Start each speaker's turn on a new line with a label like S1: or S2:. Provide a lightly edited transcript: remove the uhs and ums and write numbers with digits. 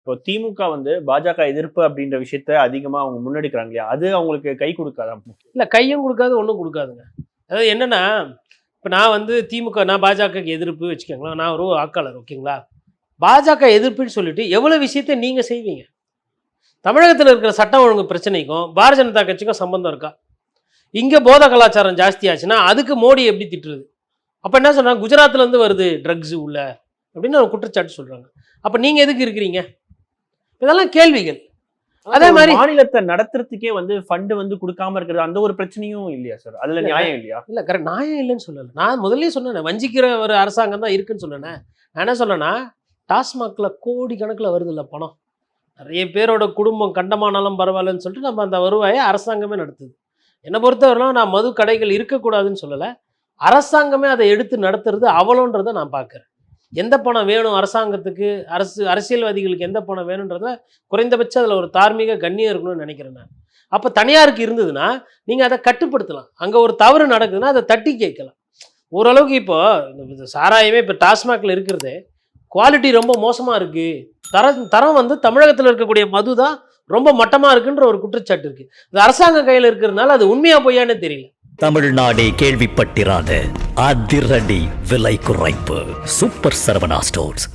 S1: இப்போ திமுக வந்து பாஜக எதிர்ப்பு அப்படின்ற விஷயத்த அதிகமா அவங்க முன்னெடுக்கிறாங்க இல்லையா? அது அவங்களுக்கு கை குடுக்காதா?
S2: இல்லை, கையும் கொடுக்காது, ஒன்றும் கொடுக்காதுங்க. அதாவது என்னன்னா, இப்போ நான் வந்து திமுக, நான் பாஜகக்கு எதிர்ப்பு வச்சுக்கோங்களேன், நான் ஒரு வாக்காளர், ஓகேங்களா? பாஜக எதிர்ப்புன்னு சொல்லிட்டு எவ்வளோ விஷயத்தை நீங்கள் செய்வீங்க? தமிழகத்தில் இருக்கிற சட்டம் ஒழுங்கு பிரச்சனைக்கும் பாரதிய ஜனதா கட்சிக்கும் சம்பந்தம் இருக்கா? இங்கே போத கலாச்சாரம் ஜாஸ்தி ஆச்சுன்னா அதுக்கு மோடி எப்படி திட்டுறது? அப்போ என்ன சொல்கிறாங்க, குஜராத்லேருந்து வருது ட்ரக்ஸு உள்ள அப்படின்னு ஒரு குற்றச்சாட்டு சொல்கிறாங்க. அப்போ நீங்கள் எதுக்கு இருக்கிறீங்க? இதெல்லாம் கேள்விகள். அதே மாதிரி
S1: மாநிலத்தை நடத்துறதுக்கே வந்து ஃபண்ட் வந்து கொடுக்காம இருக்கிறது அந்த ஒரு பிரச்சனையும் இல்லையா சார்? அதுல நியாயம் இல்லையா?
S2: இல்லை, கரெக்ட், நியாயம் இல்லைன்னு சொல்லலை. நான் முதல்லயே சொன்னேன், வஞ்சிக்கிற ஒரு அரசாங்கம் தான் இருக்குன்னு சொன்னேன். நான் என்ன சொன்னேன்னா, டாஸ்மாகில் கோடி கணக்கில் வருது இல்லை பணம், நிறைய பேரோட குடும்பம் கண்டமானாலும் பரவாயில்லன்னு சொல்லிட்டு நம்ம அந்த வருவாயை அரசாங்கமே நடத்துது. என்னை பொறுத்தவரையிலும் நான் மது கடைகள் இருக்கக்கூடாதுன்னு சொல்லலை, அரசாங்கமே அதை எடுத்து நடத்துறது அவலன்றதை நான் பார்க்குறேன். எந்த பணம் வேணும் அரசாங்கத்துக்கு, அரசியல்வாதிகளுக்கு எந்த பணம் வேணுன்றத குறைந்தபட்சம் அதில் ஒரு தார்மீக கண்ணியம் இருக்கணும்னு நினைக்கிறேன் நான். அப்போ தனியாருக்கு இருந்ததுன்னா நீங்கள் அதை கட்டுப்படுத்தலாம். அங்கே ஒரு தவறு நடக்குதுன்னா அதை தட்டி கேட்கலாம். ஓரளவுக்கு இப்போ இந்த சாராயமே இப்போ டாஸ்மாகில் இருக்கிறது குவாலிட்டி ரொம்ப மோசமாக இருக்குது, தரம் வந்து தமிழகத்தில் இருக்கக்கூடிய மது தான் ரொம்ப மட்டமாக இருக்குன்ற ஒரு குற்றச்சாட்டு இருக்குது. இது அரசாங்க கையில் இருக்கிறதுனால அது உண்மையாக பொய்யானே தெரியல.
S3: தமிழ்நாடே கேள்விப்பட்டிராத அதிரடி விலை குறைப்பு சூப்பர் சரவணா ஸ்டோர்ஸ்.